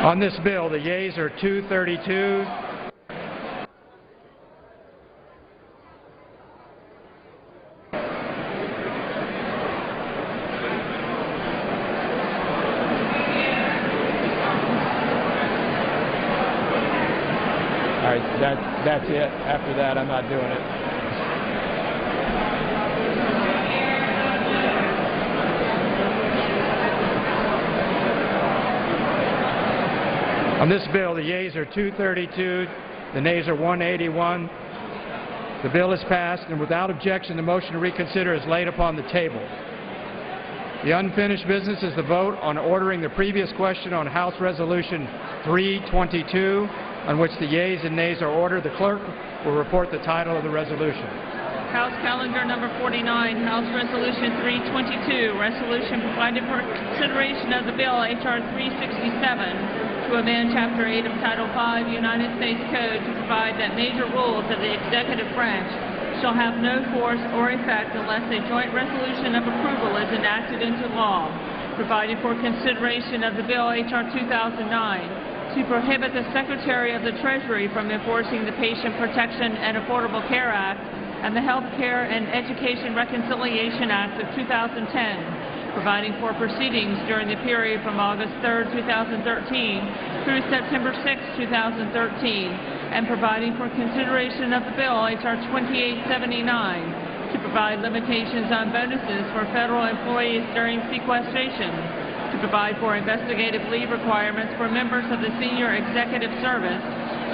On this bill, the yeas are 232. All right, that's it. After that, I'm not doing it. On this bill, the yeas are 232, the nays are 181. The bill is passed, and without objection, the motion to reconsider is laid upon the table. The unfinished business is the vote on ordering the previous question on House Resolution 322, on which the yeas and nays are ordered. The clerk will report the title of the resolution. House Calendar Number 49, House Resolution 322, resolution providing for consideration of the bill H.R. 367 to amend Chapter 8 of Title 5 United States Code to provide that major rules of the executive branch shall have no force or effect unless a joint resolution of approval is enacted into law, providing for consideration of the bill H.R. 2009 to prohibit the Secretary of the Treasury from enforcing the Patient Protection and Affordable Care Act and the Health Care and Education Reconciliation Act of 2010, providing for proceedings during the period from August 3, 2013 through September 6, 2013, and providing for consideration of the bill H.R. 2879 to provide limitations on bonuses for federal employees during sequestration, to provide for investigative leave requirements for members of the senior executive service,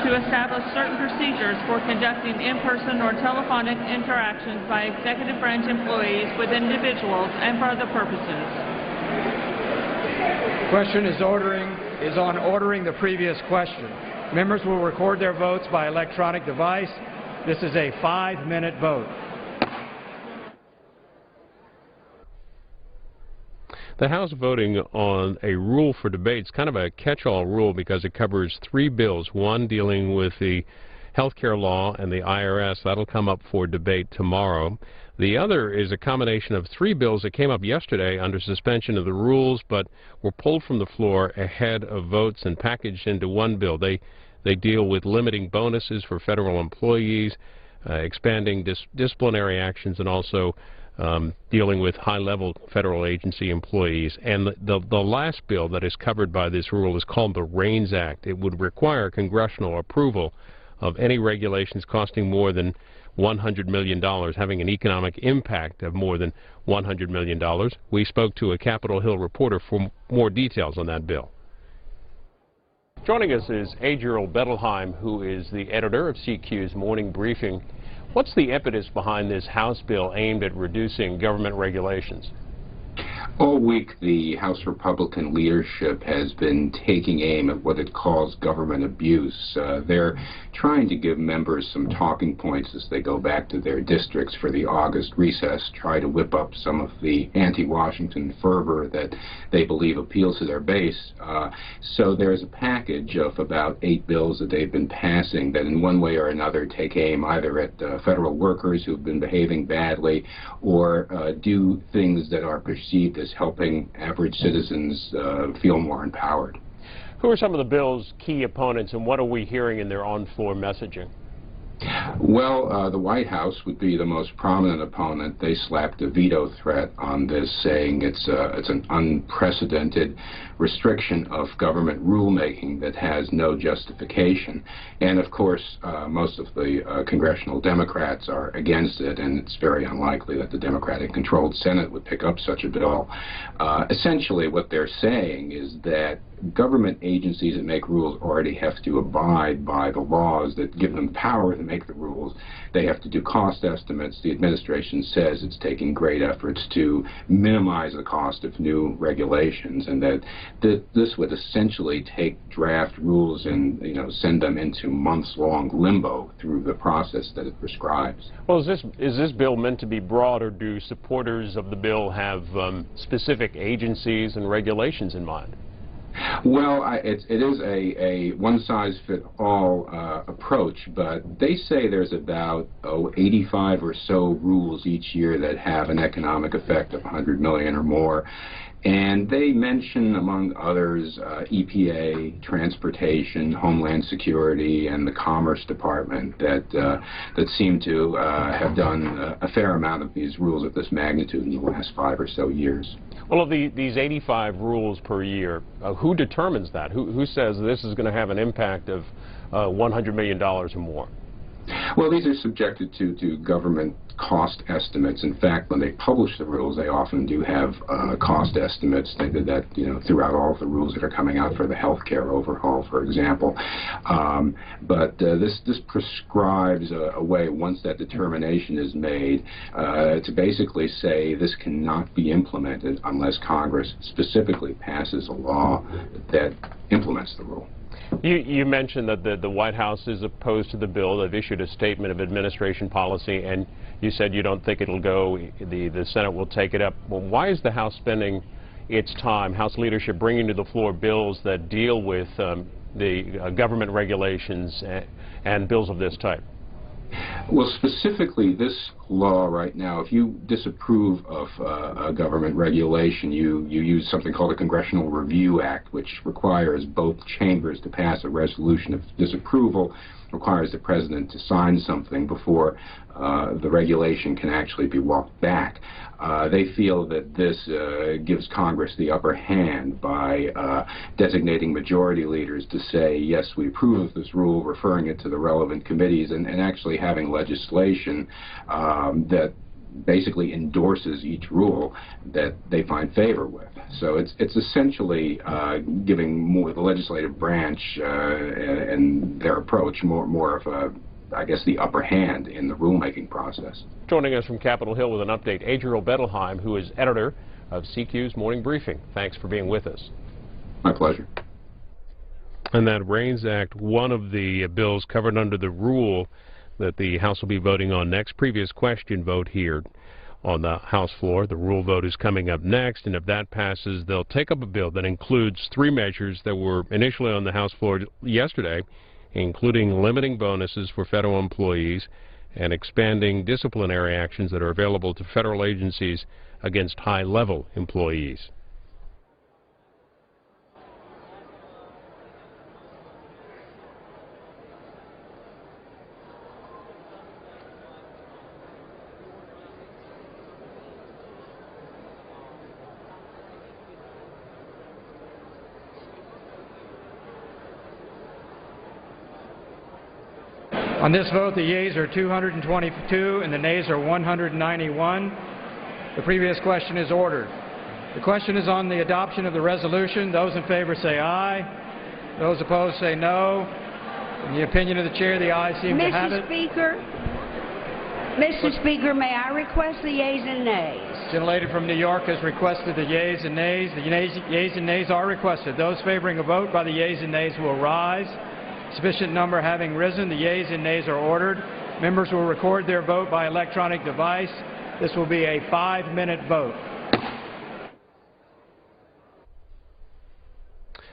to establish certain procedures for conducting in-person or telephonic interactions by executive branch employees with individuals and for other purposes. Question is on ordering the previous question. Members will record their votes by electronic device. This is a 5-minute vote. The House voting on a rule for debates, kind of a catch-all rule because it covers 3 bills, one dealing with the health care law and the IRS. That'll come up for debate tomorrow. The other is a combination of 3 bills that came up yesterday under suspension of the rules but were pulled from the floor ahead of votes and packaged into one bill. They deal with limiting bonuses for federal employees, expanding disciplinary actions, and also dealing with high-level federal agency employees. And the last bill that is covered by this rule is called the REINS Act. It would require congressional approval of any regulations costing more than $100 million, having an economic impact of more than $100 million. We spoke to a Capitol Hill reporter for more details on that bill. Joining us is Adriel Bettelheim, who is the editor of CQ's Morning Briefing. What's the impetus behind this House bill aimed at reducing government regulations? All week, the House Republican leadership has been taking aim at what it calls government abuse. They're trying to give members some talking points as they go back to their districts for the August recess, try to whip up some of the anti-Washington fervor that they believe appeals to their base. So there's a package of about 8 bills that they've been passing that in one way or another take aim either at federal workers who've been behaving badly or do things that are perceived as helping average citizens feel more empowered. Who are some of the bill's key opponents, and what are we hearing in their on-floor messaging? Well, the White House would be the most prominent opponent. They slapped a veto threat on this, saying it's an unprecedented restriction of government rulemaking that has no justification. And of course, most of the congressional Democrats are against it, and it's very unlikely that the Democratic-controlled Senate would pick up such a bill. Essentially, what they're saying is that government agencies that make rules already have to abide by the laws that give them power to make the rules. They have to do cost estimates. The administration says it's taking great efforts to minimize the cost of new regulations, and that this would essentially take draft rules and send them into months-long limbo through the process that it prescribes. Well, is this bill meant to be broad, or do supporters of the bill have specific agencies and regulations in mind? Well, it is a one-size-fits-all approach, but they say there's about 85 or so rules each year that have an economic effect of $100 million or more. And they mention, among others, EPA, Transportation, Homeland Security, and the Commerce Department that seem to have done a fair amount of these rules of this magnitude in the last 5 or so years. Well, of these 85 rules per year, who determines that? Who says this is going to have an impact of $100 million or more? Well, these are subjected to government cost estimates. In fact, when they publish the rules, they often do have cost estimates. They did that, throughout all of the rules that are coming out for the health care overhaul, for example. But this prescribes a way, once that determination is made, to basically say this cannot be implemented unless Congress specifically passes a law that implements the rule. You mentioned that the White House is opposed to the bill. They've issued a statement of administration policy, and you said you don't think it'll go. The Senate will take it up. Well, why is the House spending its time, House leadership, bringing to the floor bills that deal with the government regulations and bills of this type? Well, specifically, this law right now, if you disapprove of a government regulation, you use something called the Congressional Review Act, which requires both chambers to pass a resolution of disapproval, requires the president to sign something before the regulation can actually be walked back. They feel that this gives Congress the upper hand by designating majority leaders to say, yes, we approve of this rule, referring it to the relevant committees, and actually having legislation that basically endorses each rule that they find favor with. So it's essentially giving the legislative branch and their approach more of a, I guess, the upper hand in the rulemaking process. Joining us from Capitol Hill with an update, Adriel Bettelheim, who is editor of CQ's Morning Briefing. Thanks for being with us. My pleasure. And that REINS Act, one of the bills covered under the rule that the House will be voting on next. Previous question vote here on the House floor. The rule vote is coming up next, and if that passes, they'll take up a bill that includes 3 measures that were initially on the House floor yesterday, including limiting bonuses for federal employees and expanding disciplinary actions that are available to federal agencies against high-level employees. On this vote, the yeas are 222 and the nays are 191. The previous question is ordered. The question is on the adoption of the resolution. Those in favor say aye. Those opposed say no. In the opinion of the chair, the ayes seem to have it. Mr. Speaker, may I request the yeas and nays? The gentlelady from New York has requested the yeas and nays. The yeas and nays are requested. Those favoring a vote by the yeas and nays will rise. Sufficient number having risen, the yeas and nays are ordered. Members will record their vote by electronic device. This will be a 5-minute vote.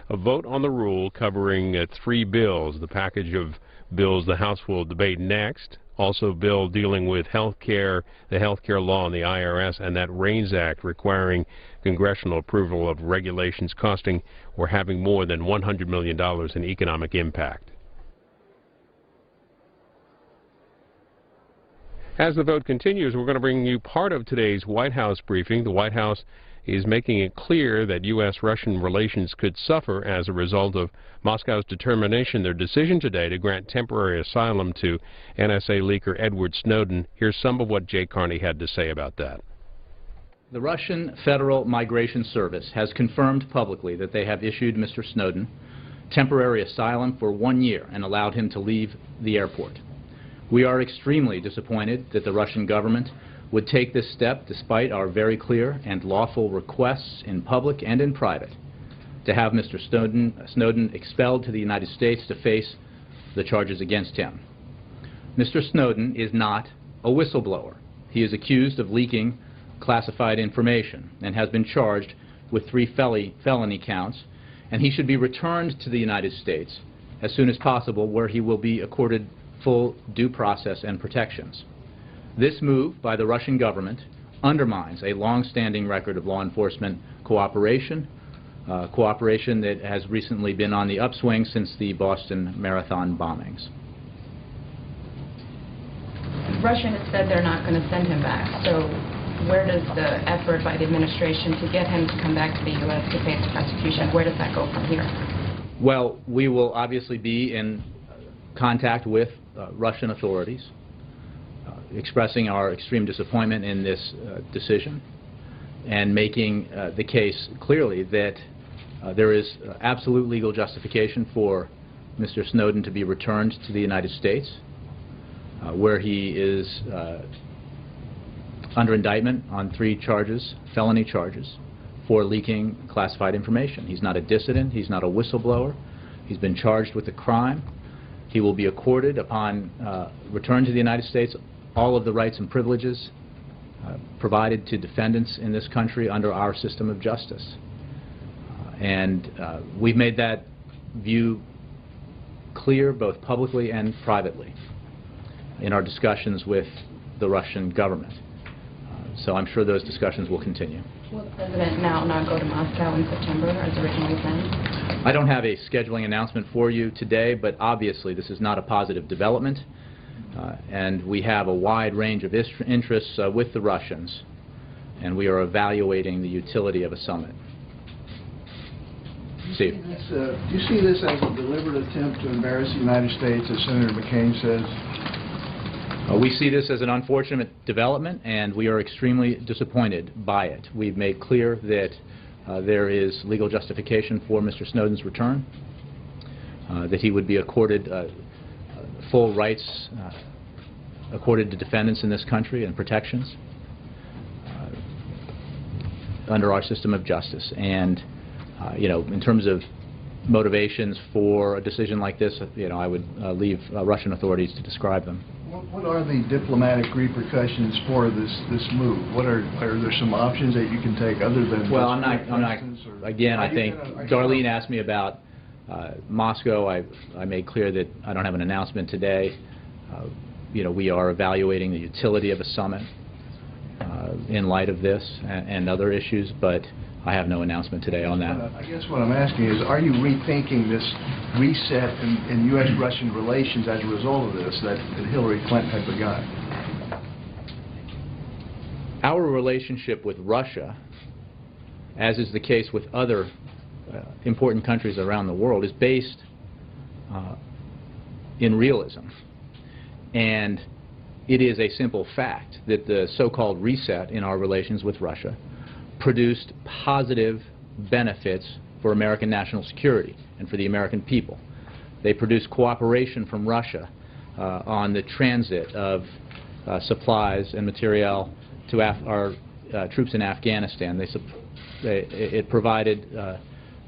A vote on the rule covering 3 bills. The package of bills the House will debate next. Also a bill dealing with health care, the health care law and the IRS, and that REINS Act requiring congressional approval of regulations costing or having more than $100 million in economic impact. As the vote continues, we're going to bring you part of today's White House briefing. The White House is making it clear that U.S.-Russian relations could suffer as a result of Moscow's determination, their decision today to grant temporary asylum to NSA leaker Edward Snowden. Here's some of what Jay Carney had to say about that. The Russian Federal Migration Service has confirmed publicly that they have issued Mr. Snowden temporary asylum for 1 year and allowed him to leave the airport. We are extremely disappointed that the Russian government would take this step despite our very clear and lawful requests in public and in private to have Mr. Snowden expelled to the United States to face the charges against him. Mr. Snowden is not a whistleblower. He is accused of leaking classified information and has been charged with 3 felony counts, and he should be returned to the United States as soon as possible, where he will be accorded full due process and protections. This move by the Russian government undermines a long-standing record of law enforcement cooperation, cooperation that has recently been on the upswing since the Boston Marathon bombings. Russia has said they're not going to send him back, so where does the effort by the administration to get him to come back to the U.S. to face prosecution, where does that go from here? Well, we will obviously be in contact with Russian authorities, expressing our extreme disappointment in this decision and making the case clearly that there is absolute legal justification for Mr. Snowden to be returned to the United States, where he is under indictment on 3 charges, felony charges, for leaking classified information. He's not a dissident. He's not a whistleblower. He's been charged with a crime. He will be accorded, upon return to the United States, all of the rights and privileges provided to defendants in this country under our system of justice. And we've made that view clear both publicly and privately in our discussions with the Russian government. So I'm sure those discussions will continue. Will the President now not go to Moscow in September as originally planned? I don't have a scheduling announcement for you today, but obviously this is not a positive development. And we have a wide range of interests with the Russians, and we are evaluating the utility of a summit. Steve. Do you see this as a deliberate attempt to embarrass the United States, as Senator McCain says? We see this as an unfortunate development, and we are extremely disappointed by it. We've made clear that there is legal justification for Mr. Snowden's return, that he would be accorded full rights accorded to defendants in this country and protections under our system of justice. And you know, in terms of motivations for a decision like this, you know, I would leave Russian authorities to describe them. What are the diplomatic repercussions for this move? Are there some options that you can take other than? Well, I'm not. Again, I think Darlene asked me about Moscow. I made clear that I don't have an announcement today. You know, we are evaluating the utility of a summit in light of this and other issues, but I have no announcement today on that. I guess what I'm asking is, are you rethinking this reset in U.S.-Russian relations as a result of this that Hillary Clinton had begun? Our relationship with Russia, as is the case with other important countries around the world, is based in realism. And it is a simple fact that the so-called reset in our relations with Russia produced positive benefits for American national security and for the American people. They produced cooperation from Russia on the transit of supplies and materiel to our troops in Afghanistan. It provided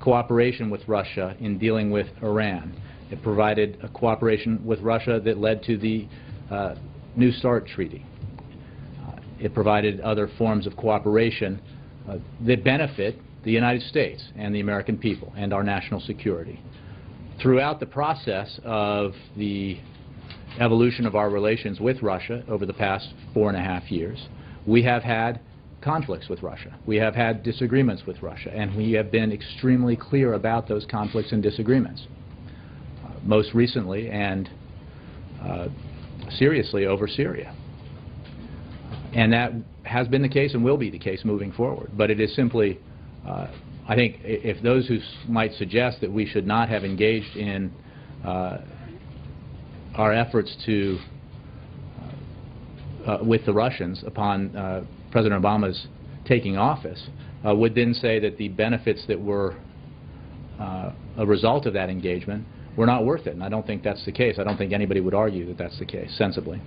cooperation with Russia in dealing with Iran. It provided a cooperation with Russia that led to the New START Treaty. It provided other forms of cooperation that benefit the United States and the American people and our national security. Throughout the process of the evolution of our relations with Russia over the past 4.5 years, we have had conflicts with Russia. We have had disagreements with Russia, and we have been extremely clear about those conflicts and disagreements. Most recently and seriously over Syria. And that has been the case and will be the case moving forward. But it is simply, I think, if those who might suggest that we should not have engaged in our efforts to, with the Russians upon President Obama's taking office, would then say that the benefits that were a result of that engagement were not worth it. And I don't think that's the case. I don't think anybody would argue that that's the case, sensibly.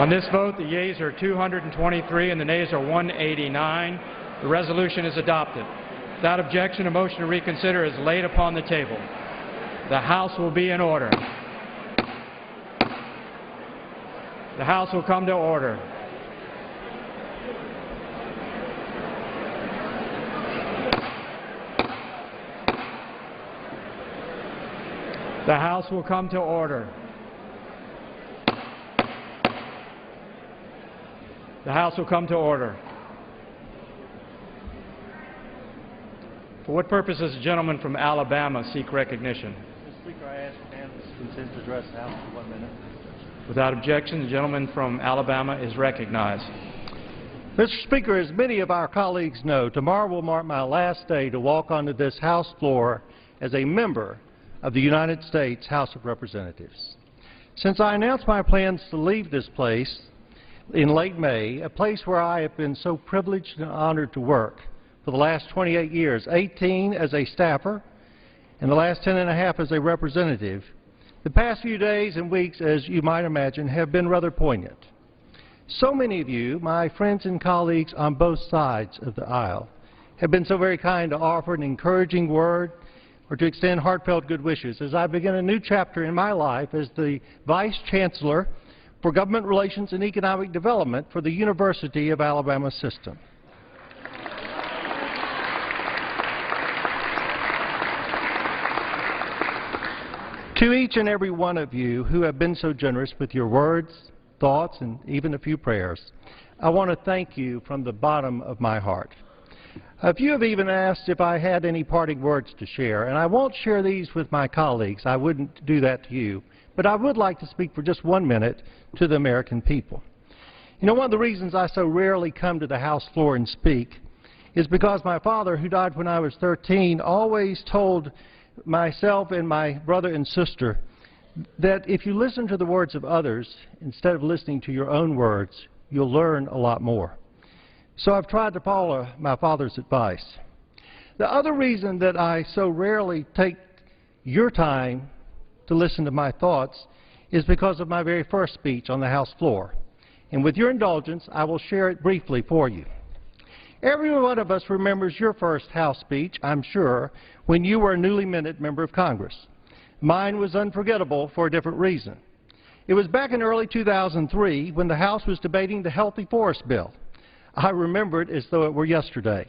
On this vote, the yeas are 223 and the nays are 189. The resolution is adopted. Without objection, a motion to reconsider is laid upon the table. The House will be in order. The House will come to order. The House will come to order. The House will come to order. For what purpose does the gentleman from Alabama seek recognition? Mr. Speaker, I ask unanimous consent to address the House for 1 minute. Without objection, the gentleman from Alabama is recognized. Mr. Speaker, as many of our colleagues know, tomorrow will mark my last day to walk onto this House floor as a member of the United States House of Representatives. Since I announced my plans to leave this place in late May, a place where I have been so privileged and honored to work for the last 28 years, 18 as a staffer and the last 10 and a half as a representative, the past few days and weeks, as you might imagine, have been rather poignant. So many of you, my friends and colleagues on both sides of the aisle, have been so very kind to offer an encouraging word or to extend heartfelt good wishes as I begin a new chapter in my life as the Vice Chancellor for Government Relations and Economic Development for the University of Alabama System. To each and every one of you who have been so generous with your words, thoughts, and even a few prayers, I want to thank you from the bottom of my heart. A few have even asked if I had any parting words to share, and I won't share these with my colleagues. I wouldn't do that to you. But I would like to speak for just 1 minute to the American people. You know, one of the reasons I so rarely come to the House floor and speak is because my father, who died when I was 13, always told myself and my brother and sister that if you listen to the words of others instead of listening to your own words, you'll learn a lot more. So I've tried to follow my father's advice. The other reason that I so rarely take your time to listen to my thoughts is because of my very first speech on the House floor. And with your indulgence, I will share it briefly for you. Every one of us remembers your first House speech, I'm sure, when you were a newly minted member of Congress. Mine was unforgettable for a different reason. It was back in early 2003 when the House was debating the Healthy Forest Bill. I remember it as though it were yesterday.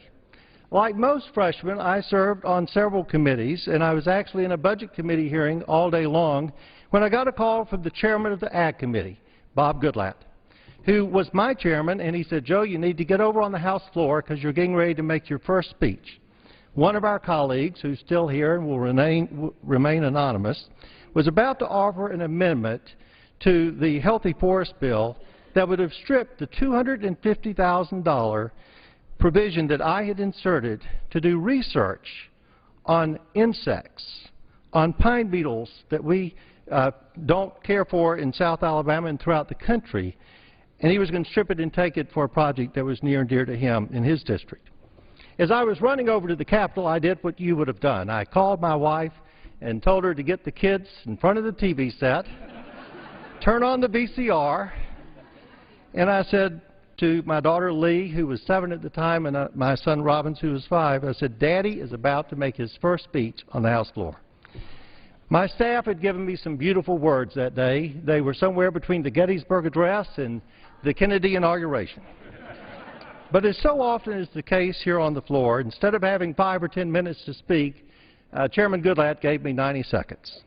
Like most freshmen, I served on several committees, and I was actually in a budget committee hearing all day long when I got a call from the chairman of the Ag Committee, Bob Goodlatte, who was my chairman, and he said, "Joe, you need to get over on the House floor because you're getting ready to make your first speech." One of our colleagues, who's still here and will remain anonymous, was about to offer an amendment to the Healthy Forest Bill that would have stripped the $250,000 provision that I had inserted to do research on insects, on pine beetles that we don't care for in South Alabama and throughout the country, and he was going to strip it and take it for a project that was near and dear to him in his district. As I was running over to the Capitol, I did what you would have done. I called my wife and told her to get the kids in front of the TV set, turn on the VCR, and I said to my daughter Lee, who was 7 at the time, and my son Robbins, who was 5, I said, "Daddy is about to make his first speech on the House floor." My staff had given me some beautiful words that day. They were somewhere between the Gettysburg Address and the Kennedy inauguration. But as so often is the case here on the floor, instead of having 5 or 10 minutes to speak, Chairman Goodlatte gave me 90 seconds.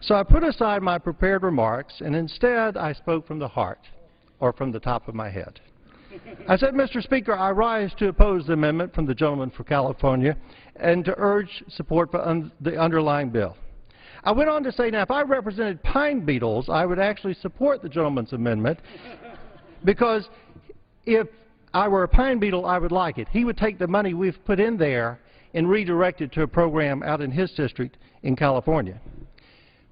So I put aside my prepared remarks, and instead I spoke from the heart, or from the top of my head. I said, "Mr. Speaker, I rise to oppose the amendment from the gentleman from California and to urge support for the underlying bill." I went on to say, now, if I represented pine beetles, I would actually support the gentleman's amendment, because if I were a pine beetle, I would like it. He would take the money we've put in there and redirect it to a program out in his district in California.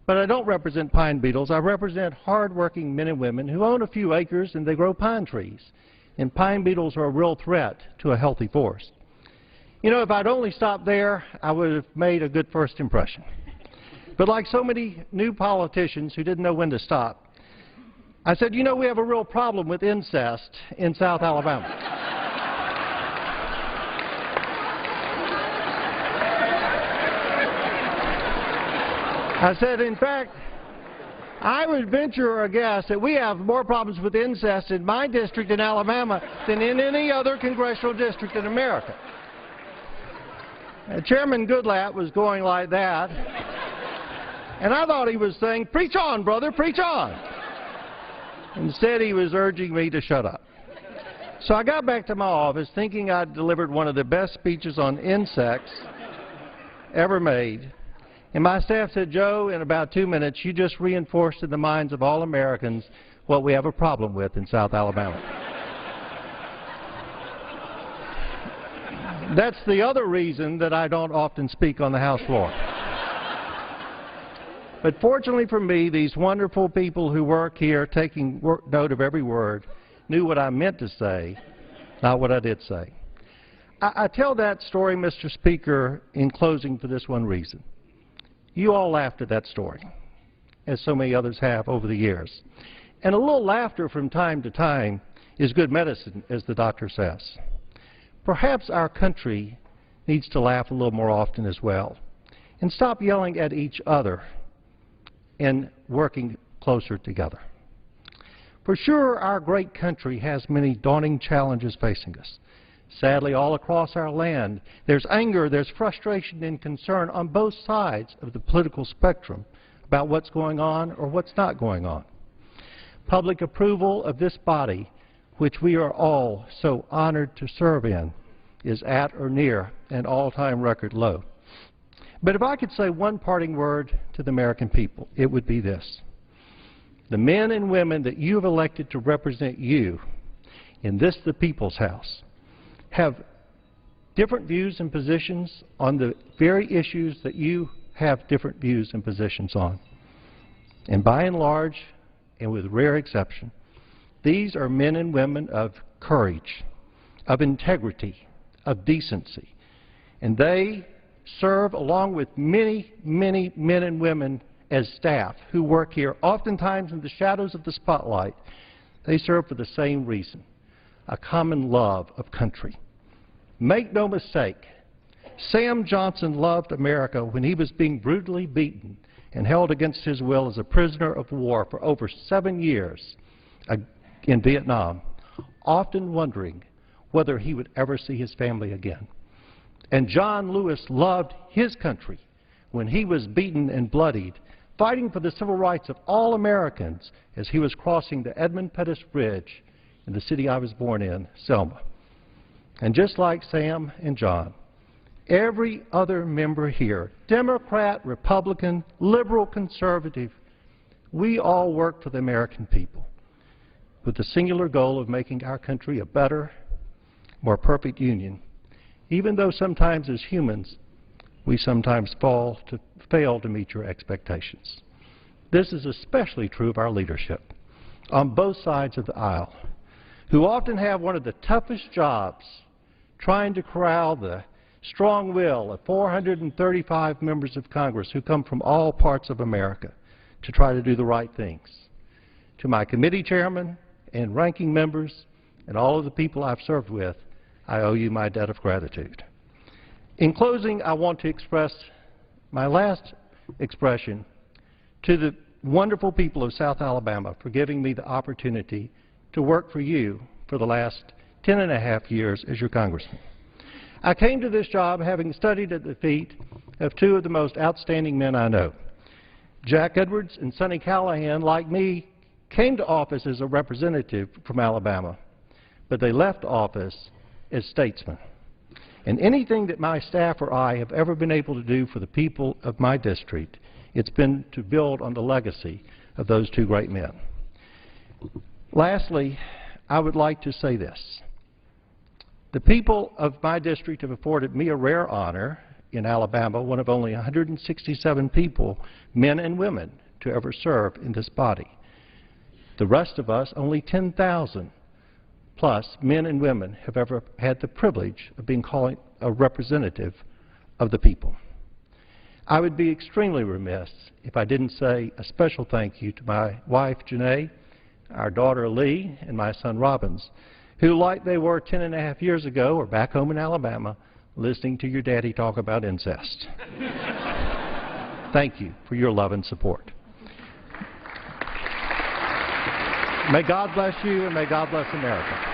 But I don't represent pine beetles. I represent hard-working men and women who own a few acres and they grow pine trees. And pine beetles are a real threat to a healthy forest. You know, if I'd only stopped there, I would have made a good first impression. But like so many new politicians who didn't know when to stop, I said, you know, we have a real problem with incest in South Alabama. I said, in fact, I would venture a guess that we have more problems with incest in my district in Alabama than in any other congressional district in America. Chairman Goodlatte was going like that, and I thought he was saying, preach on, brother, preach on. Instead, he was urging me to shut up. So I got back to my office thinking I'd delivered one of the best speeches on insects ever made. And my staff said, Joe, in about 2 minutes, you just reinforced in the minds of all Americans what we have a problem with in South Alabama. That's the other reason that I don't often speak on the House floor. But fortunately for me, these wonderful people who work here, taking note of every word, knew what I meant to say, not what I did say. I tell that story, Mr. Speaker, in closing for this one reason. You all laughed at that story, as so many others have over the years. And a little laughter from time to time is good medicine, as the doctor says. Perhaps our country needs to laugh a little more often as well, and stop yelling at each other and working closer together. For sure, our great country has many daunting challenges facing us. Sadly, all across our land, there's anger, there's frustration and concern on both sides of the political spectrum about what's going on or what's not going on. Public approval of this body, which we are all so honored to serve in, is at or near an all-time record low. But if I could say one parting word to the American people, it would be this. The men and women that you have elected to represent you in this, the People's House, have different views and positions on the very issues that you have different views and positions on. And by and large, and with rare exception, these are men and women of courage, of integrity, of decency. And they serve along with many, many men and women as staff who work here, oftentimes in the shadows of the spotlight. They serve for the same reason, a common love of country. Make no mistake, Sam Johnson loved America when he was being brutally beaten and held against his will as a prisoner of war for over 7 years in Vietnam, often wondering whether he would ever see his family again. And John Lewis loved his country when he was beaten and bloodied, fighting for the civil rights of all Americans as he was crossing the Edmund Pettus Bridge in the city I was born in, Selma. And just like Sam and John, every other member here, Democrat, Republican, liberal, conservative, we all work for the American people with the singular goal of making our country a better, more perfect union, even though sometimes as humans we sometimes fail to meet your expectations. This is especially true of our leadership on both sides of the aisle, who often have one of the toughest jobs trying to corral the strong will of 435 members of Congress who come from all parts of America to try to do the right things. To my committee chairman and ranking members and all of the people I've served with, I owe you my debt of gratitude. In closing, I want to express my last expression to the wonderful people of South Alabama for giving me the opportunity to work for you for the last 10.5 years as your congressman. I came to this job having studied at the feet of two of the most outstanding men I know. Jack Edwards and Sonny Callahan, like me, came to office as a representative from Alabama, but they left office as statesmen. And anything that my staff or I have ever been able to do for the people of my district, it's been to build on the legacy of those two great men. Lastly, I would like to say this. The people of my district have afforded me a rare honor in Alabama, one of only 167 people, men and women, to ever serve in this body. The rest of us, only 10,000 plus men and women, have ever had the privilege of being called a representative of the people. I would be extremely remiss if I didn't say a special thank you to my wife, Janae, our daughter Lee, and my son Robbins, who, like they were 10.5 years ago, are back home in Alabama listening to your daddy talk about incest. Thank you for your love and support. May God bless you, and may God bless America.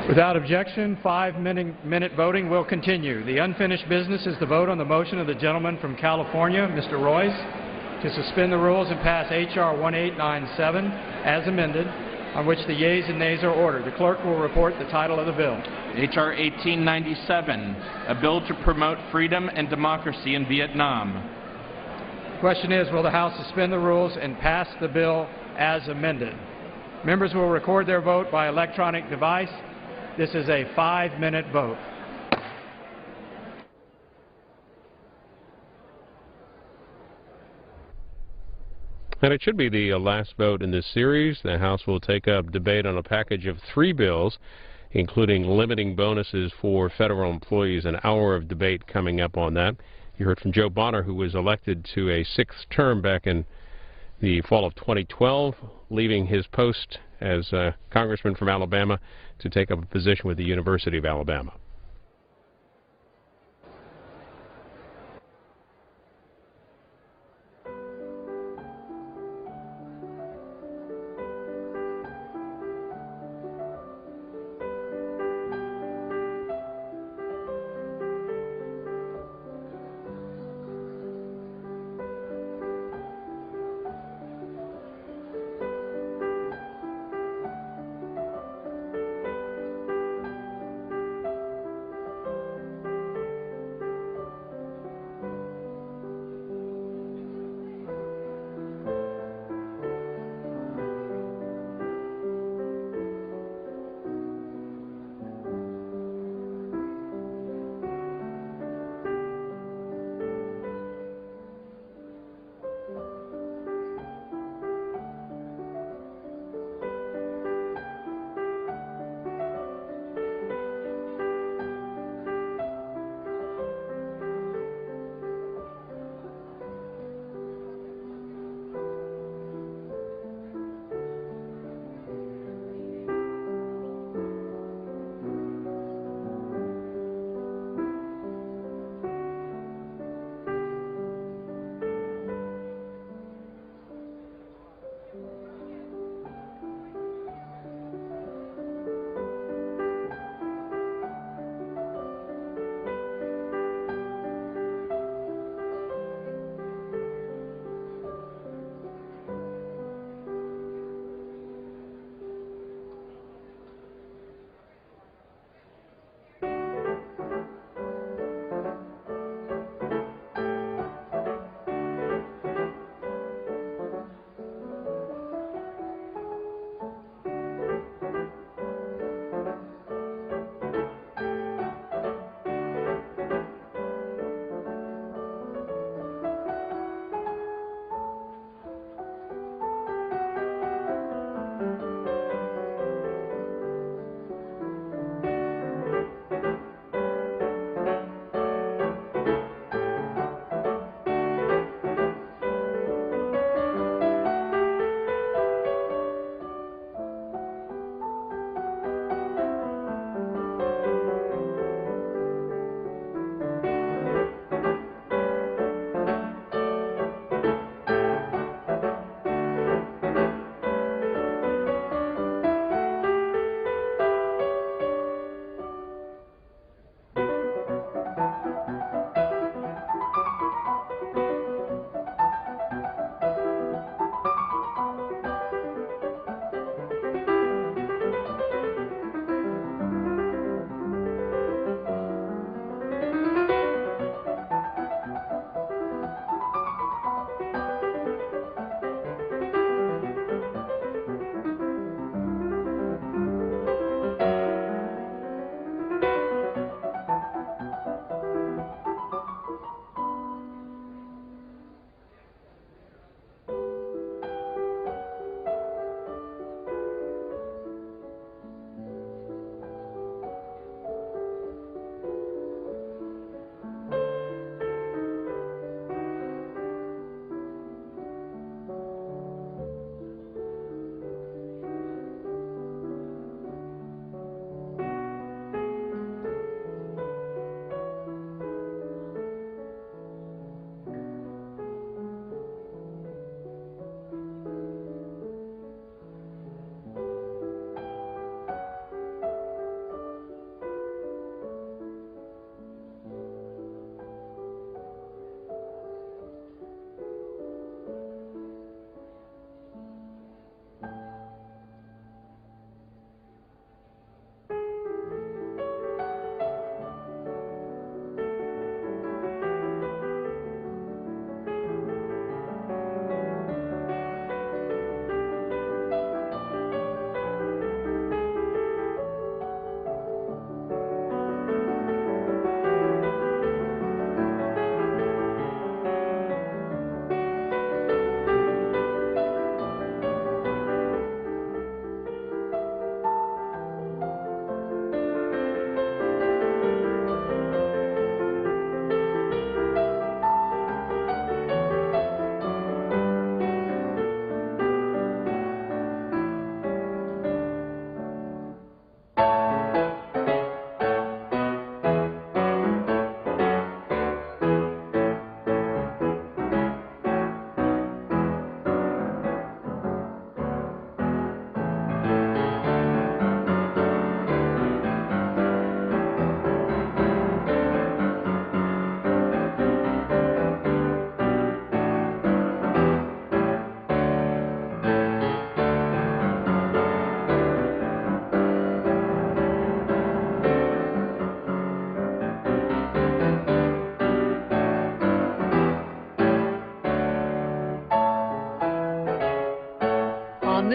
Without objection, 5-minute voting will continue. The unfinished business is the vote on the motion of the gentleman from California, Mr. Royce, to suspend the rules and pass H.R. 1897 as amended, on which the yeas and nays are ordered. The clerk will report the title of the bill. H.R. 1897, a bill to promote freedom and democracy in Vietnam. The question is, will the House suspend the rules and pass the bill as amended? Members will record their vote by electronic device. This is a 5-minute vote. And it should be the last vote in this series. The House will take up debate on a package of 3 bills, including limiting bonuses for federal employees. An hour of debate coming up on that. You heard from Joe Bonner, who was elected to a 6th term back in the fall of 2012, leaving his post as a congressman from Alabama to take up a position with the University of Alabama.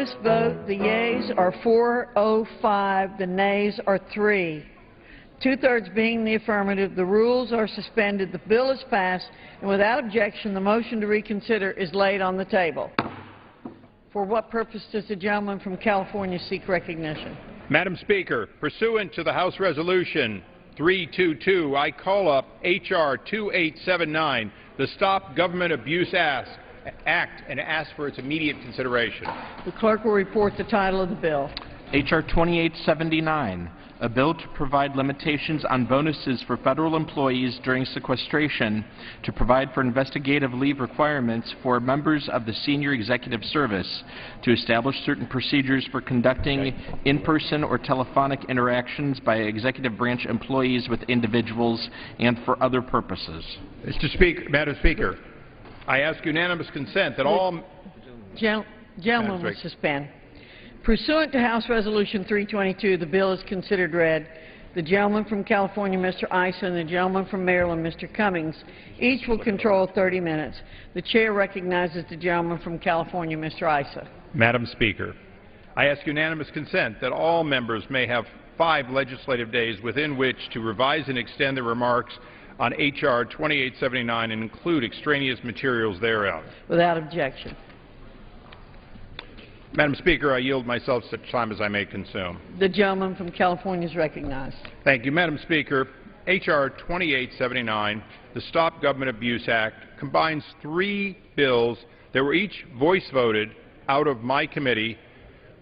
this vote, the yeas are 405, the nays are 3. Two-thirds being the affirmative, the rules are suspended, the bill is passed, and without objection, the motion to reconsider is laid on the table. For what purpose does the gentleman from California seek recognition? Madam Speaker, pursuant to the House Resolution 322, I call up H.R. 2879, the Stop Government Abuse Act, and ask for its immediate consideration. The clerk will report the title of the bill. H.R. 2879, a bill to provide limitations on bonuses for federal employees during sequestration, to provide for investigative leave requirements for members of the senior executive service, to establish certain procedures for conducting in-person or telephonic interactions by executive branch employees with individuals, and for other purposes. Madam Speaker, I ask unanimous consent that all... Gentlemen will suspend. Pursuant to House Resolution 322, the bill is considered read. The gentleman from California, Mr. Issa, and the gentleman from Maryland, Mr. Cummings, each will control 30 minutes. The chair recognizes the gentleman from California, Mr. Issa. Madam Speaker, I ask unanimous consent that all members may have 5 legislative days within which to revise and extend their remarks on H.R. 2879 and include extraneous materials thereof. Without objection. Madam Speaker, I yield myself such time as I may consume. The gentleman from California is recognized. Thank you, Madam Speaker. H.R. 2879, the Stop Government Abuse Act, combines 3 bills that were each voice voted out of my committee.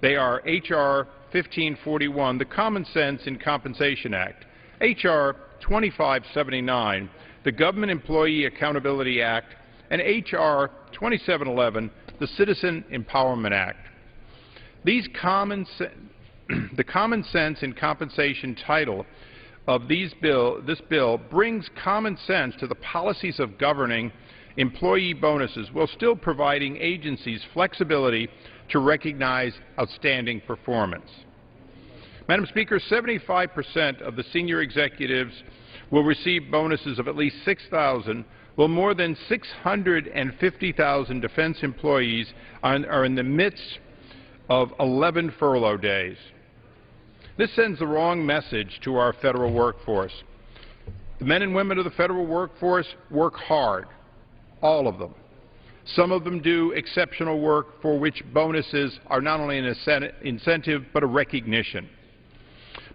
They are H.R. 1541, the Common Sense in Compensation Act, H.R. 2579, the Government Employee Accountability Act, and H.R. 2711, the Citizen Empowerment Act. The Common Sense in Compensation title of this bill brings common sense to the policies of governing employee bonuses while still providing agencies flexibility to recognize outstanding performance. Madam Speaker, 75% of the senior executives will receive bonuses of at least $6,000, while more than 650,000 defense employees are in the midst of 11 furlough days. This sends the wrong message to our federal workforce. The men and women of the federal workforce work hard, all of them. Some of them do exceptional work for which bonuses are not only an incentive but a recognition.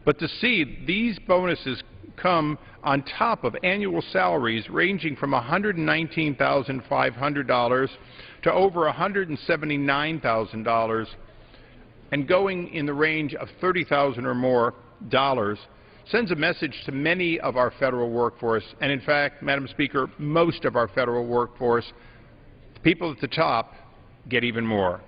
But to see these bonuses come on top of annual salaries ranging from $119,500 to over $179,000 and going in the range of $30,000 or more sends a message to many of our federal workforce, and in fact, Madam Speaker, most of our federal workforce, the people at the top get even more.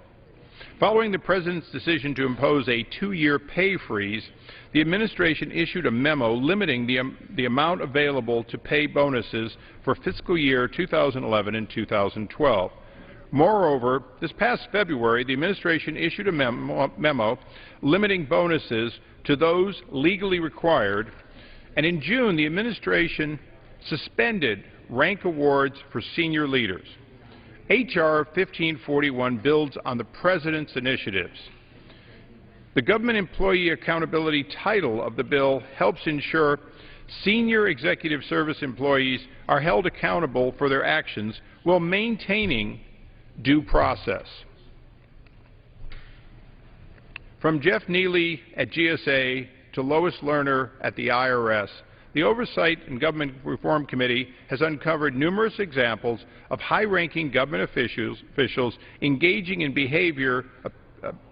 Following the President's decision to impose a 2-year pay freeze, the administration issued a memo limiting the amount available to pay bonuses for fiscal year 2011 and 2012. Moreover, this past February, the administration issued a memo limiting bonuses to those legally required, and in June, the administration suspended rank awards for senior leaders. H.R. 1541 builds on the President's initiatives. The Government Employee Accountability title of the bill helps ensure senior executive service employees are held accountable for their actions while maintaining due process. From Jeff Neely at GSA to Lois Lerner at the IRS, the Oversight and Government Reform Committee has uncovered numerous examples of high-ranking government officials engaging in behavior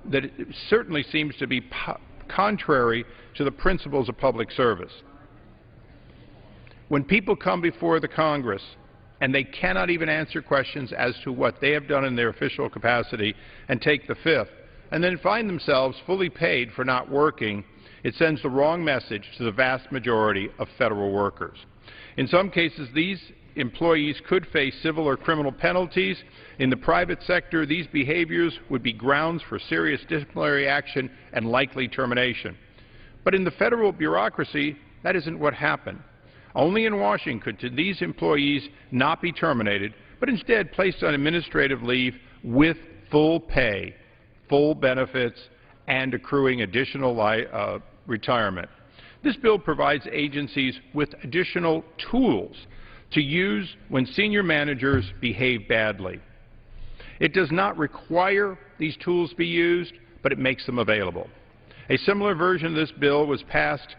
that certainly seems to be contrary to the principles of public service. When people come before the Congress and they cannot even answer questions as to what they have done in their official capacity and take the fifth, and then find themselves fully paid for not working, it sends the wrong message to the vast majority of federal workers. In some cases, these employees could face civil or criminal penalties. In the private sector, these behaviors would be grounds for serious disciplinary action and likely termination. But in the federal bureaucracy, that isn't what happened. Only in Washington could these employees not be terminated, but instead placed on administrative leave with full pay full benefits and accruing additional retirement. This bill provides agencies with additional tools to use when senior managers behave badly. It does not require these tools be used, but it makes them available. A similar version of this bill was passed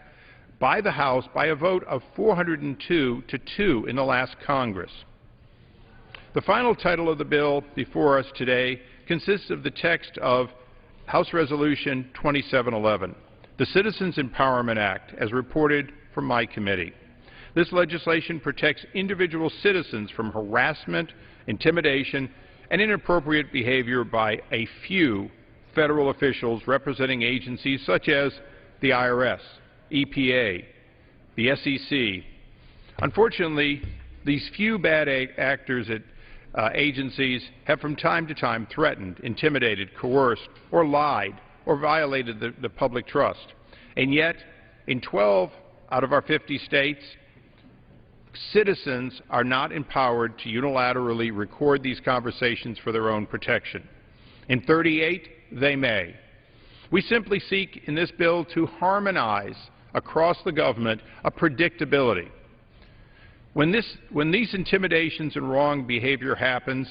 by the House by a vote of 402 to 2 in the last Congress. The final title of the bill before us today consists of the text of House Resolution 2711, the Citizens Empowerment Act, as reported from my committee. This legislation protects individual citizens from harassment, intimidation, and inappropriate behavior by a few federal officials representing agencies such as the IRS, EPA, the SEC. Unfortunately, these few bad actors at agencies have from time to time threatened, intimidated, coerced, or lied, or violated the public trust. And yet, in 12 out of our 50 states, citizens are not empowered to unilaterally record these conversations for their own protection. In 38, they may. We simply seek in this bill to harmonize across the government a predictability. When these intimidations and wrong behavior happens,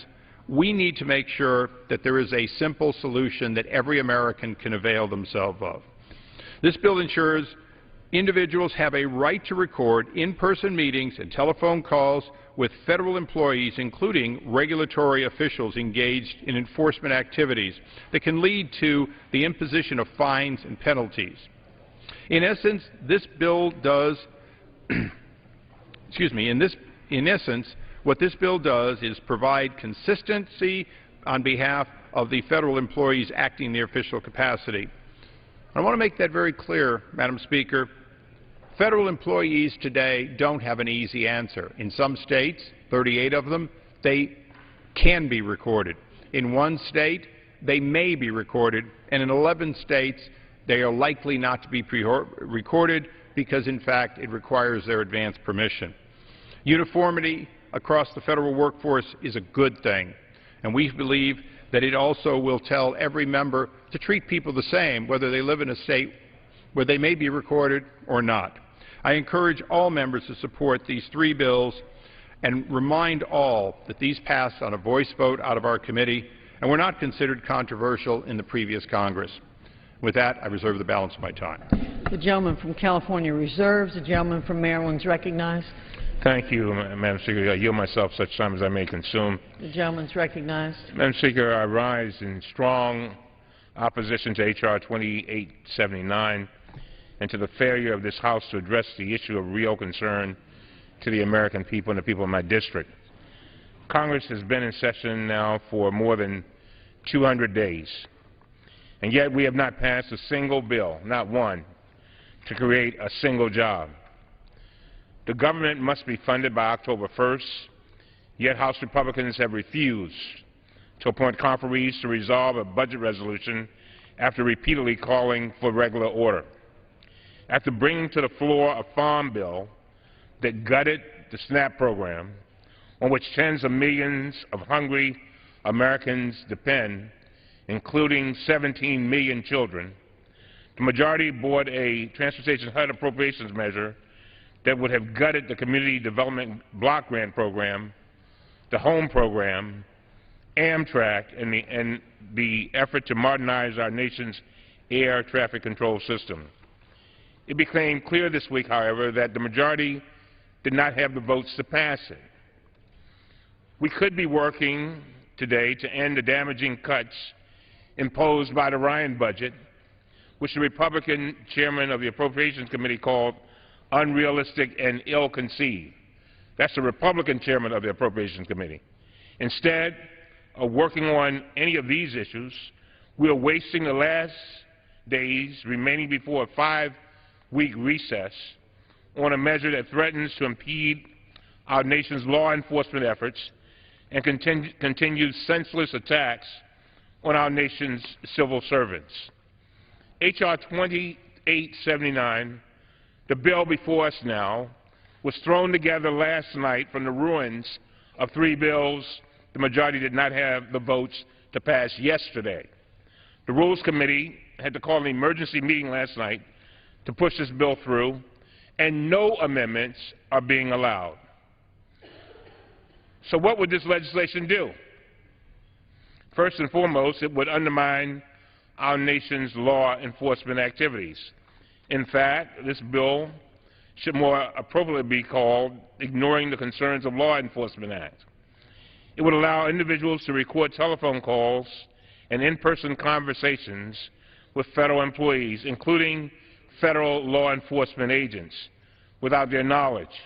we need to make sure that there is a simple solution that every American can avail themselves of. This bill ensures individuals have a right to record in-person meetings and telephone calls with federal employees, including regulatory officials engaged in enforcement activities that can lead to the imposition of fines and penalties. In essence, this bill does in essence, what this bill does is provide consistency on behalf of the federal employees acting in their official capacity. I want to make that very clear, Madam Speaker. Federal employees today don't have an easy answer. In some states, 38 of them, they can be recorded. In one state, they may be recorded, and in 11 states, they are likely not to be recorded because, in fact, it requires their advance permission. Uniformity across the federal workforce is a good thing, and we believe that it also will tell every member to treat people the same, whether they live in a state where they may be recorded or not. I encourage all members to support these three bills and remind all that these passed on a voice vote out of our committee and were not considered controversial in the previous Congress. With that, I reserve the balance of my time. The gentleman from California reserves. The gentleman from Maryland is recognized. Thank you, Madam Speaker. I yield myself such time as I may consume. The gentleman is recognized. Madam Speaker, I rise in strong opposition to H.R. 2879 and to the failure of this House to address the issue of real concern to the American people and the people of my district. Congress has been in session now for more than 200 days, and yet we have not passed a single bill, not one, to create a single job. The government must be funded by October 1st, yet House Republicans have refused to appoint conferees to resolve a budget resolution after repeatedly calling for regular order. After bringing to the floor a farm bill that gutted the SNAP program, on which tens of millions of hungry Americans depend, including 17 million children, the majority brought a Transportation HUD appropriations measure that would have gutted the Community Development Block Grant Program, the Home Program, Amtrak, and the effort to modernize our nation's air traffic control system. It became clear this week, however, that the majority did not have the votes to pass it. We could be working today to end the damaging cuts imposed by the Ryan budget, which the Republican chairman of the Appropriations Committee called unrealistic and ill-conceived. That's the Republican chairman of the Appropriations Committee. Instead of working on any of these issues, we are wasting the last days remaining before a 5-week recess on a measure that threatens to impede our nation's law enforcement efforts and continues senseless attacks on our nation's civil servants. H.R. 2879, the bill before us now, was thrown together last night from the ruins of 3 bills the majority did not have the votes to pass yesterday. The Rules Committee had to call an emergency meeting last night to push this bill through, and no amendments are being allowed. So what would this legislation do? First and foremost, it would undermine our nation's law enforcement activities. In fact, this bill should more appropriately be called Ignoring the Concerns of Law Enforcement Act. It would allow individuals to record telephone calls and in-person conversations with federal employees, including federal law enforcement agents, without their knowledge.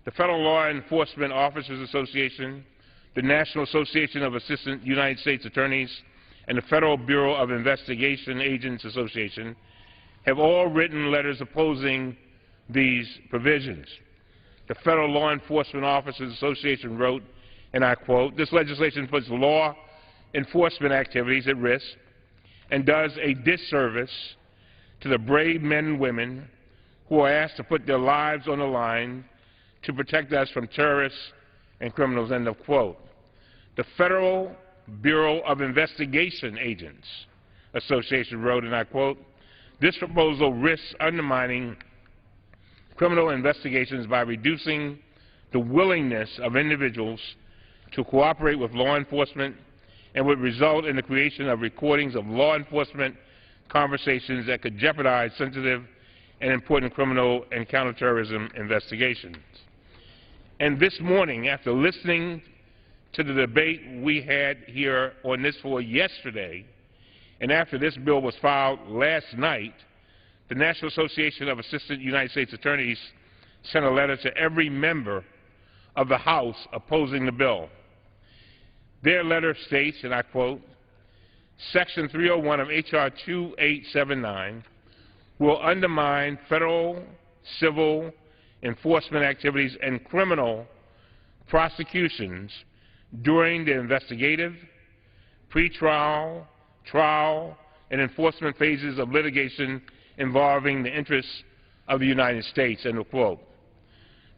The Federal Law Enforcement Officers Association, the National Association of Assistant United States Attorneys, and the Federal Bureau of Investigation Agents Association have all written letters opposing these provisions. The Federal Law Enforcement Officers Association wrote, and I quote, "This legislation puts law enforcement activities at risk and does a disservice to the brave men and women who are asked to put their lives on the line to protect us from terrorists and criminals," end of quote. The Federal Bureau of Investigation Agents Association wrote, and I quote, "This proposal risks undermining criminal investigations by reducing the willingness of individuals to cooperate with law enforcement and would result in the creation of recordings of law enforcement conversations that could jeopardize sensitive and important criminal and counterterrorism investigations." And this morning, after listening to the debate we had here on this floor yesterday, and after this bill was filed last night, the National Association of Assistant United States Attorneys sent a letter to every member of the House opposing the bill. Their letter states, and I quote, "Section 301 of H.R. 2879 will undermine federal civil enforcement activities and criminal prosecutions during the investigative, pretrial, trial, and enforcement phases of litigation involving the interests of the United States," end of quote.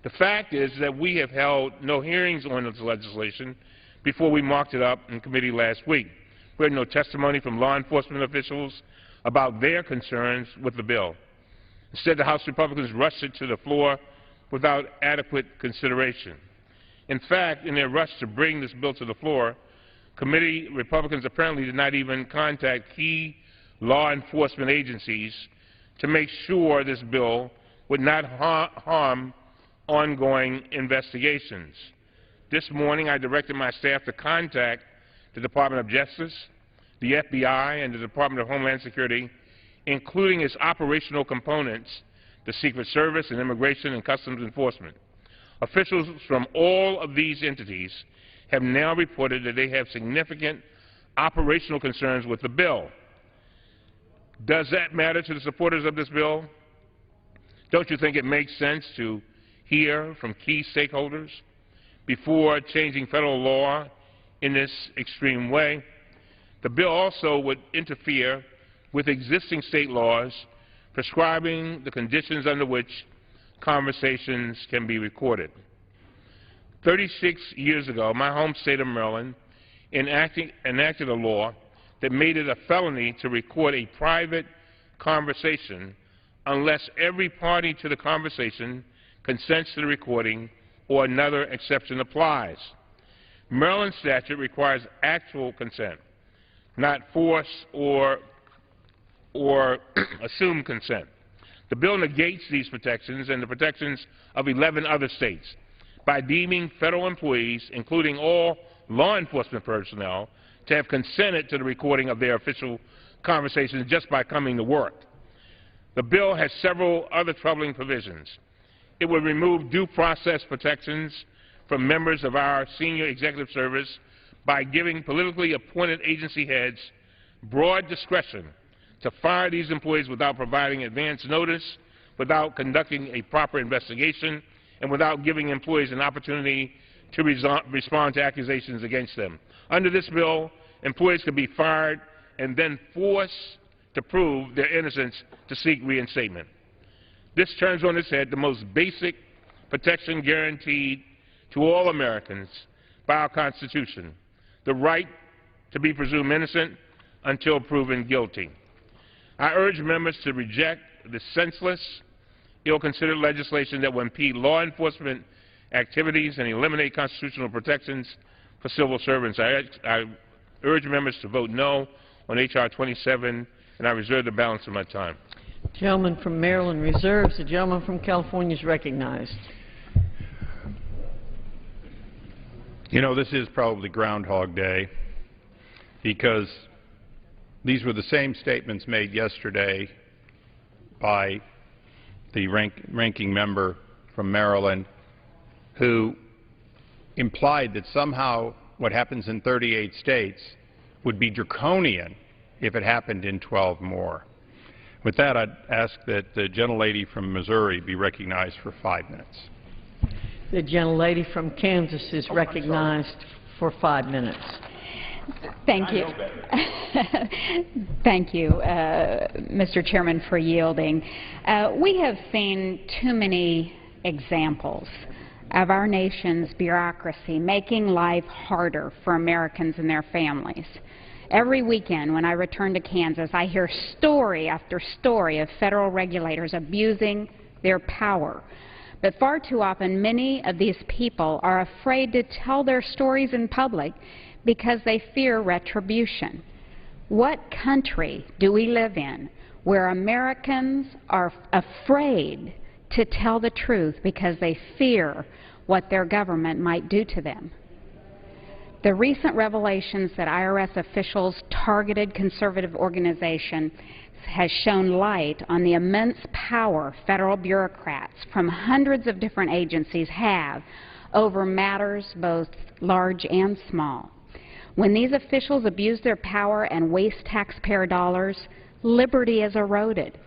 The fact is that we have held no hearings on this legislation before we marked it up in committee last week. We had no testimony from law enforcement officials about their concerns with the bill. Instead, the House Republicans rushed it to the floor without adequate consideration. In fact, in their rush to bring this bill to the floor, committee Republicans apparently did not even contact key law enforcement agencies to make sure this bill would not harm ongoing investigations. This morning, I directed my staff to contact the Department of Justice, the FBI, and the Department of Homeland Security, including its operational components, the Secret Service and Immigration and Customs Enforcement. Officials from all of these entities have now reported that they have significant operational concerns with the bill. Does that matter to the supporters of this bill? Don't you think it makes sense to hear from key stakeholders before changing federal law in this extreme way? The bill also would interfere with existing state laws prescribing the conditions under which conversations can be recorded. 36 years ago, my home state of Maryland enacted a law that made it a felony to record a private conversation unless every party to the conversation consents to the recording or another exception applies. Maryland statute requires actual consent, not force or assumed consent. The bill negates these protections and the protections of 11 other states by deeming federal employees, including all law enforcement personnel, to have consented to the recording of their official conversations just by coming to work. The bill has several other troubling provisions. It would remove due process protections from members of our senior executive service by giving politically appointed agency heads broad discretion to fire these employees without providing advance notice, without conducting a proper investigation, and without giving employees an opportunity to respond to accusations against them. Under this bill, employees could be fired and then forced to prove their innocence to seek reinstatement. This turns on its head the most basic protection guaranteed to all Americans by our Constitution, the right to be presumed innocent until proven guilty. I urge members to reject the senseless, ill-considered legislation that will impede law enforcement activities and eliminate constitutional protections for civil servants. I urge members to vote no on H.R. 27, and I reserve the balance of my time. The gentleman from Maryland reserves. The gentleman from California is recognized. You know, this is probably Groundhog Day, because these were the same statements made yesterday by the ranking member from Maryland, who implied that somehow what happens in 38 states would be draconian if it happened in 12 more. With that, I'd ask that the gentlelady from Missouri be recognized for 5 minutes. The gentlelady from Kansas is recognized for 5 minutes. Thank you. Thank you, Mr. Chairman, for yielding. We have seen too many examples of our nation's bureaucracy making life harder for Americans and their families. Every weekend when I return to Kansas, I hear story after story of federal regulators abusing their power. But far too often, many of these people are afraid to tell their stories in public because they fear retribution. What country do we live in where Americans are afraid to tell the truth because they fear what their government might do to them? The recent revelations that IRS officials targeted conservative organizations has shown light on the immense power federal bureaucrats from hundreds of different agencies have over matters both large and small. When these officials abuse their power and waste taxpayer dollars, liberty is eroded,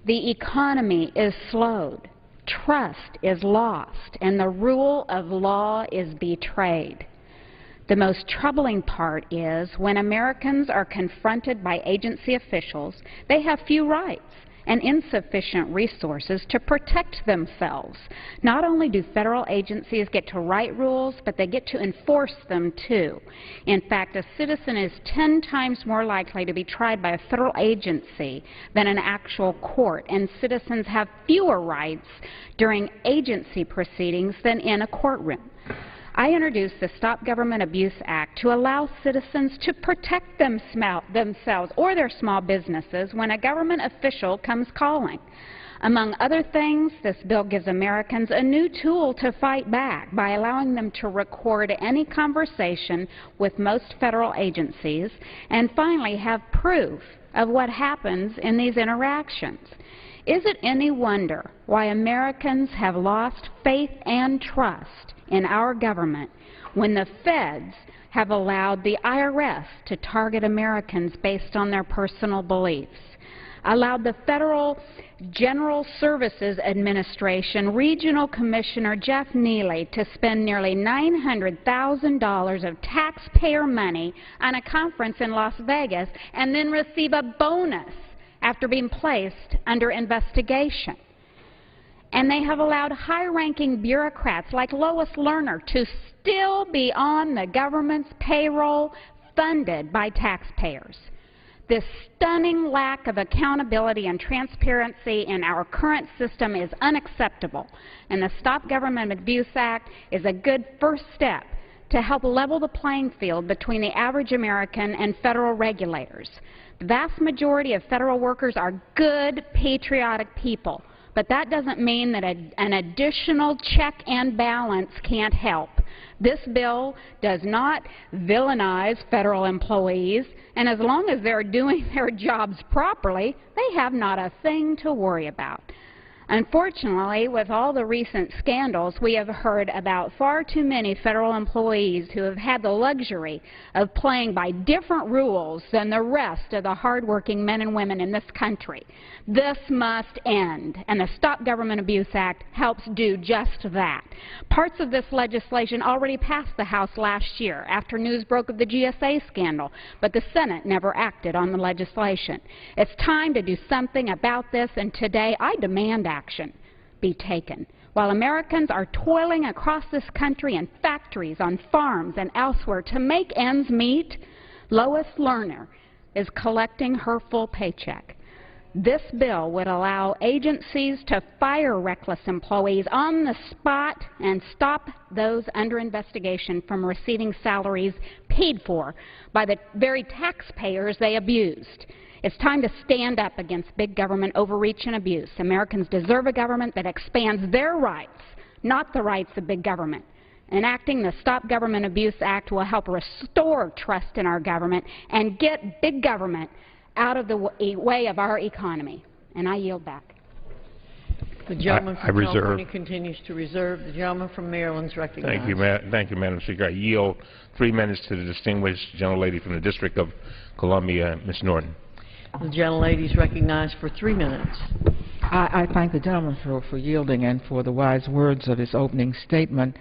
the economy is slowed, trust is lost, and the rule of law is betrayed. The most troubling part is when Americans are confronted by agency officials, they have few rights and insufficient resources to protect themselves. Not only do federal agencies get to write rules, but they get to enforce them too. In fact, a citizen is 10 times more likely to be tried by a federal agency than an actual court, and citizens have fewer rights during agency proceedings than in a courtroom. I introduced the Stop Government Abuse Act to allow citizens to protect themselves or their small businesses when a government official comes calling. Among other things, this bill gives Americans a new tool to fight back by allowing them to record any conversation with most federal agencies and finally have proof of what happens in these interactions. Is it any wonder why Americans have lost faith and trust in our government when the feds have allowed the IRS to target Americans based on their personal beliefs, allowed the Federal General Services Administration Regional Commissioner Jeff Neely to spend nearly $900,000 of taxpayer money on a conference in Las Vegas and then receive a bonus after being placed under investigation. And they have allowed high-ranking bureaucrats like Lois Lerner to still be on the government's payroll funded by taxpayers. This stunning lack of accountability and transparency in our current system is unacceptable, and the Stop Government Abuse Act is a good first step to help level the playing field between the average American and federal regulators. The vast majority of federal workers are good, patriotic people. But that doesn't mean that an additional check and balance can't help. This bill does not villainize federal employees, and as long as they're doing their jobs properly, they have not a thing to worry about. Unfortunately, with all the recent scandals, we have heard about far too many federal employees who have had the luxury of playing by different rules than the rest of the hardworking men and women in this country. This must end, and the Stop Government Abuse Act helps do just that. Parts of this legislation already passed the House last year after news broke of the GSA scandal, but the Senate never acted on the legislation. It's time to do something about this, and today I demand action be taken. While Americans are toiling across this country in factories, on farms, and elsewhere to make ends meet, Lois Lerner, is collecting her full paycheck. This bill would allow agencies to fire reckless employees on the spot and stop those under investigation from receiving salaries paid for by the very taxpayers they abused. It's time to stand up against big government overreach and abuse. Americans deserve a government that expands their rights, not the rights of big government. Enacting the Stop Government Abuse Act will help restore trust in our government and get big government out of the way of our economy. And I yield back. The gentleman from California continues to reserve. The gentleman from Maryland is recognized. Thank you, Madam Speaker. I yield 3 minutes to the distinguished gentlelady from the District of Columbia, Ms. Norton. The gentlelady is recognized for 3 minutes. I thank the gentleman for yielding and for the wise words of his opening statement.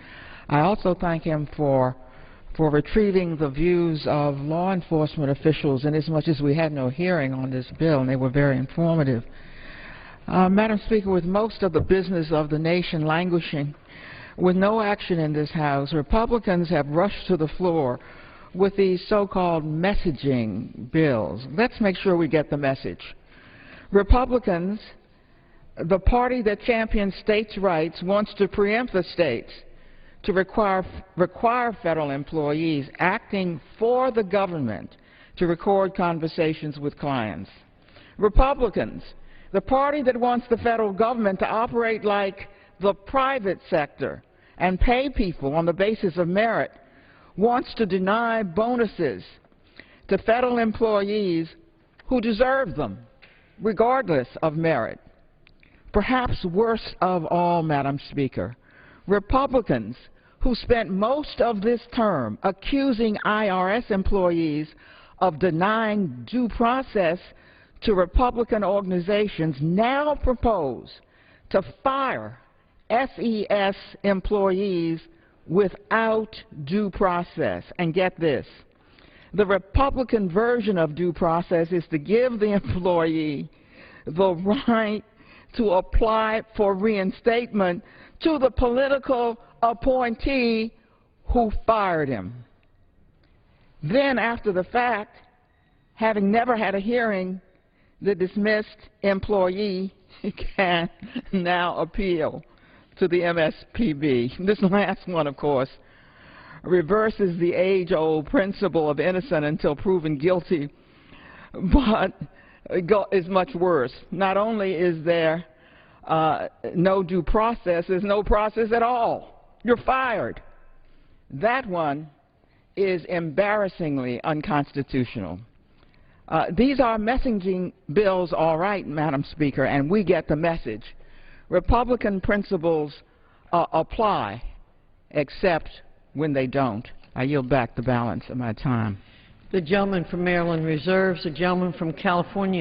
I also thank him for retrieving the views of law enforcement officials, inasmuch as we had no hearing on this bill, and they were very informative. Madam Speaker, with most of the business of the nation languishing, with no action in this House, Republicans have rushed to the floor with these so-called messaging bills. Let's make sure we get the message. Republicans, the party that champions states' rights, wants to preempt the states to require federal employees acting for the government to record conversations with clients. Republicans, the party that wants the federal government to operate like the private sector and pay people on the basis of merit, wants to deny bonuses to federal employees who deserve them, regardless of merit. Perhaps worst of all, Madam Speaker, Republicans who spent most of this term accusing IRS employees of denying due process to Republican organizations now propose to fire SES employees without due process. And get this, the Republican version of due process is to give the employee the right to apply for reinstatement to the political appointee who fired him. Then, after the fact, having never had a hearing, the dismissed employee can now appeal to the MSPB. This last one, of course, reverses the age-old principle of innocent until proven guilty, but is much worse. Not only is there no due process, there's no process at all. You're fired. That one is embarrassingly unconstitutional. These are messaging bills, all right, Madam Speaker, and we get the message. Republican principles apply, except when they don't. I yield back the balance of my time. The gentleman from Maryland reserves. The gentleman from California